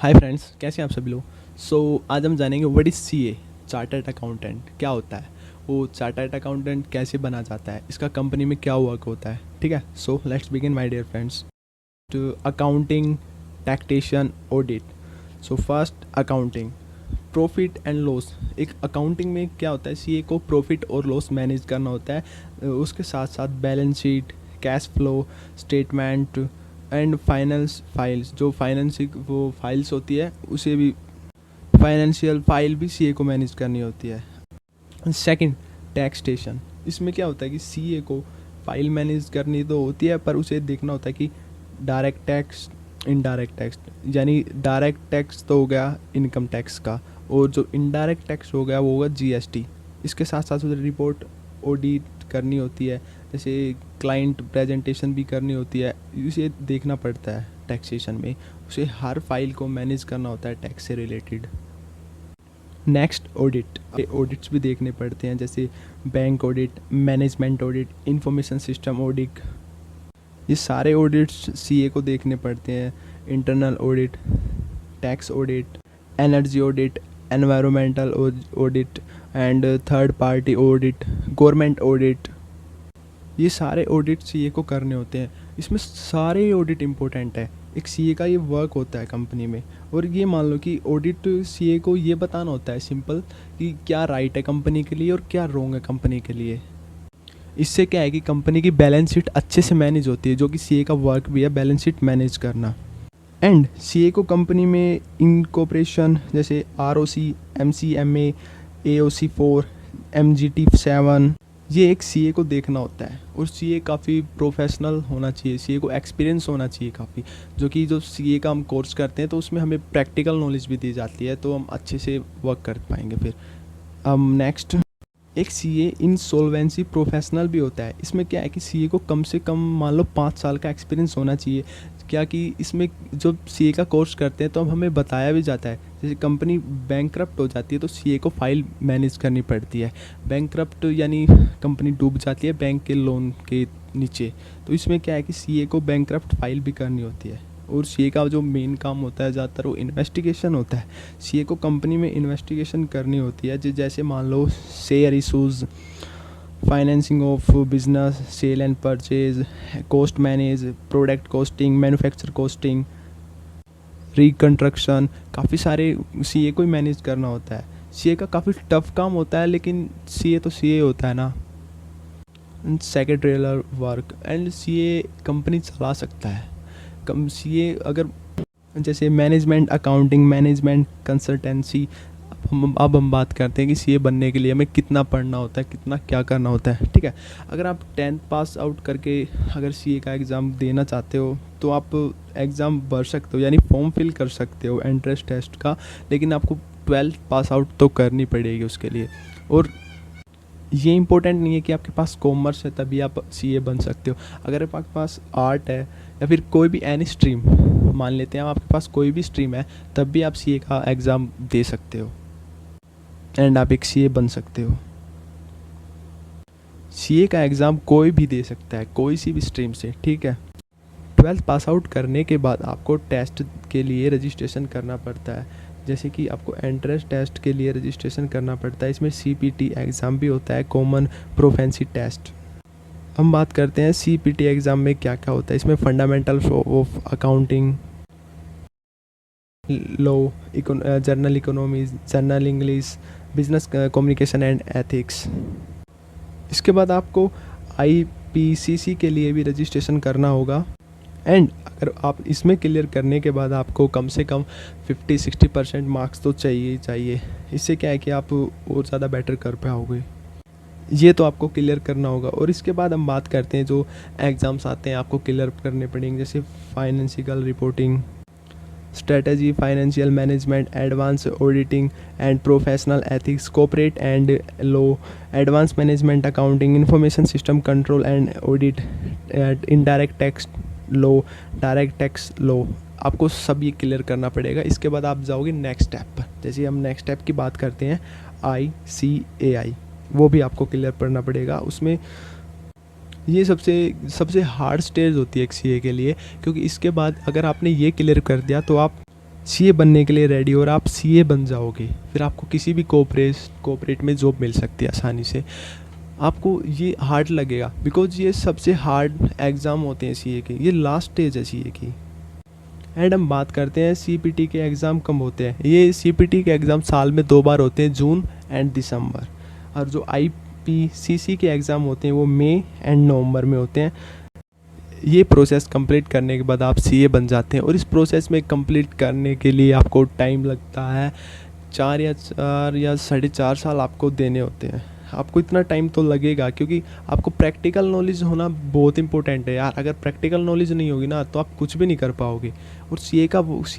Hi friends, कैसे हैं आप सभी लोग। आज हम जानेंगे what is CA, chartered accountant क्या होता है, वो चार्टर्ड अकाउंटेंट कैसे बना जाता है, इसका कंपनी में क्या वर्क होता है। ठीक है, so let's begin my dear friends. To accounting, taxation, audit. So first accounting, profit and loss. एक अकाउंटिंग में क्या होता है, सीए को प्रॉफिट और लॉस मैनेज करना होता है, उसके साथ साथ balance sheet, cash flow statement and finance files, जो फाइनेंसिंग वो फाइल्स होती है उसे भी, फाइनेंशियल फाइल भी सीए को मैनेज करनी होती है। Second, taxation. इसमें क्या होता है कि सीए को फाइल मैनेज करनी तो होती है, पर उसे देखना होता है कि डायरेक्ट टैक्स, इनडायरेक्ट टैक्स, यानी डायरेक्ट टैक्स तो हो गया इनकम टैक्स का, और जो इनडायरेक्ट टैक्स हो गया वो होगा जीएसटी। इसके साथ साथ उसे रिपोर्ट ऑडिट करनी होती है, जैसे क्लाइंट प्रेजेंटेशन भी करनी होती है, इसे देखना पड़ता है टैक्सेशन में। उसे हर फाइल को मैनेज करना होता है टैक्स से रिलेटेड। Next, audit. ऑडिट्स भी देखने पड़ते हैं, जैसे bank audit, management audit, information system audit. ये सारे ऑडिट्स सीए को देखने पड़ते हैं। Internal audit, tax audit, energy audit, environmental audit and third party audit, government audit. ये सारे ऑडिट सीए को करने होते हैं। इसमें सारे ऑडिट इम्पोर्टेंट है। एक सीए का ये वर्क होता है कंपनी में। और ये मान लो कि ऑडिट सीए को ये बताना होता है सिंपल, कि क्या राइट है कंपनी के लिए और क्या रॉन्ग है कंपनी के लिए। इससे क्या है कि कंपनी की बैलेंस शीट अच्छे से मैनेज होती है, जो कि सीए का वर्क भी है, बैलेंस शीट मैनेज करना। एंड सीए को कंपनी में इनकॉर्पोरेशन, जैसे आरओसी, एमसीएमए, एओसी 4, एमजीटी 7, ये एक सीए को देखना होता है। और सीए काफ़ी प्रोफेशनल होना चाहिए, सीए को एक्सपीरियंस होना चाहिए काफ़ी, जो कि जो सीए का हम कोर्स करते हैं तो उसमें हमें प्रैक्टिकल नॉलेज भी दी जाती है, तो हम अच्छे से वर्क कर पाएंगे फिर। नेक्स्ट, एक सीए इंसॉल्वेंसी प्रोफेशनल भी होता है। इसमें क्या है कि सीए को कम से कम मान लो 5 साल का एक्सपीरियंस होना चाहिए। क्या कि इसमें जो सीए का कोर्स करते हैं तो अब हमें बताया भी जाता है, जैसे कंपनी बैंकक्रप्ट हो जाती है तो सीए को फाइल मैनेज करनी पड़ती है। बैंकक्रप्ट यानी कंपनी डूब जाती है बैंक के लोन के नीचे, तो इसमें क्या है कि सीए को बैंकक्रप्ट फाइल भी करनी होती है। और सीए का जो मेन काम होता है ज़्यादातर वो इन्वेस्टिगेशन होता है। सीए को कंपनी में इन्वेस्टिगेशन करनी होती है, जैसे मान लो share issues, financing of business, sale and purchase, cost manage, product costing, manufacture costing, reconstruction, काफ़ी सारे सीए को ही मैनेज करना होता है। सीए का काफ़ी टफ काम होता है, लेकिन सीए तो सीए होता है ना। Secretarial work and CA company चला सकता है। कम सीए अगर जैसे मैनेजमेंट अकाउंटिंग, मैनेजमेंट कंसल्टेंसी। अब हम बात करते हैं कि सीए बनने के लिए हमें कितना पढ़ना होता है, कितना क्या करना होता है। ठीक है, अगर आप 10th पास आउट करके अगर सीए का एग्ज़ाम देना चाहते हो तो आप एग्ज़ाम भर सकते हो, यानी फॉर्म फिल कर सकते हो एंट्रेंस टेस्ट का, लेकिन आपको 12th पास आउट तो करनी पड़ेगी उसके लिए। और ये इंपॉर्टेंट नहीं है कि आपके पास कॉमर्स है तभी आप सीए बन सकते हो। अगर आपके पास आर्ट है या फिर कोई भी एनी स्ट्रीम, मान लेते हैं आपके पास कोई भी स्ट्रीम है, तब भी आप सीए का एग्ज़ाम दे सकते हो एंड आप एक सीए बन सकते हो। सीए का एग्ज़ाम कोई भी दे सकता है, कोई सी भी स्ट्रीम से। ठीक है, 12th पास आउट करने के बाद आपको टेस्ट के लिए रजिस्ट्रेशन करना पड़ता है, जैसे कि आपको एंट्रेंस टेस्ट के लिए रजिस्ट्रेशन करना पड़ता है। इसमें सीपीटी एग्ज़ाम भी होता है, कॉमन प्रोफेंसी टेस्ट। हम बात करते हैं सीपीटी एग्ज़ाम में क्या क्या होता है। इसमें fundamentals of accounting, law, journal economy, journal English, business communication and ethics. इसके बाद आपको आईपीसीसी के लिए भी रजिस्ट्रेशन करना होगा। एंड अगर आप इसमें क्लियर करने के बाद आपको कम से कम 50-60% मार्क्स तो चाहिए ही चाहिए। इससे क्या है कि आप और ज़्यादा बेटर कर पाओगे। ये तो आपको क्लियर करना होगा। और इसके बाद हम बात करते हैं जो एग्ज़ाम्स आते हैं आपको क्लियर करने पड़ेंगे, जैसे financial reporting, strategy, financial management, advance auditing and professional ethics, corporate and law, advance management accounting, information system control and audit, indirect tax law, direct tax law. आपको सब ये क्लियर करना पड़ेगा। इसके बाद आप जाओगे नेक्स्ट स्टेप पर। जैसे हम नेक्स्ट स्टेप की बात करते हैं, ICAI, वो भी आपको क्लियर करना पड़ेगा। उसमें ये सबसे हार्ड स्टेज होती है एक सीए के लिए, क्योंकि इसके बाद अगर आपने ये क्लियर कर दिया तो आप सीए बनने के लिए रेडी हो और आप सीए बन जाओगे, फिर आपको किसी भी कोऑपरेट में जॉब मिल सकती है आसानी से। आपको ये हार्ड लगेगा बिकॉज ये सबसे हार्ड एग्ज़ाम होते हैं सीए के, ये लास्ट स्टेज है सीए की। एंड हम बात करते हैं सीपीटी के एग्ज़ाम कब होते हैं। ये सीपीटी के एग्ज़ाम साल में 2 बार होते हैं, जून एंड दिसंबर। और जो आईपीसीसी के एग्ज़ाम होते हैं वो मई एंड नवंबर में होते हैं। ये प्रोसेस कंप्लीट करने के बाद आप सीए बन जाते हैं और इस प्रोसेस में कंप्लीट करने के लिए आपको टाइम लगता है 4 या 4.5 साल आपको देने होते हैं। आपको इतना टाइम तो लगेगा क्योंकि आपको प्रैक्टिकल नॉलेज होना बहुत इंपॉर्टेंट है यार। अगर प्रैक्टिकल नॉलेज नहीं होगी ना तो आप कुछ भी नहीं कर पाओगे। और सीए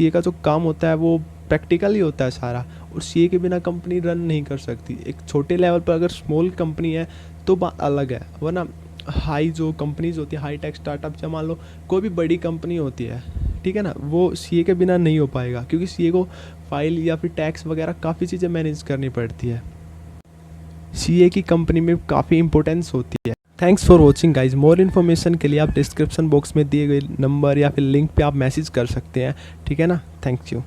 का जो काम होता है वो प्रैक्टिकल ही होता है सारा, और सीए के बिना कंपनी रन नहीं कर सकती। एक छोटे लेवल पर अगर स्मॉल कंपनी है तो बात अलग है, वरना हाई जो कंपनीज होती है, हाई टेक स्टार्टअप, या मान लो कोई भी बड़ी कंपनी होती है, ठीक है ना, वो सीए के बिना नहीं हो पाएगा क्योंकि सीए को फाइल या फिर टैक्स वगैरह काफ़ी चीज़ें मैनेज करनी पड़ती है। सीए की कंपनी में काफ़ी इंपॉर्टेंस होती है। Thanks for watching guys. More information के लिए आप डिस्क्रिप्शन बॉक्स में दिए गए नंबर या फिर लिंक पे आप मैसेज कर सकते हैं, ठीक है ना। Thank you.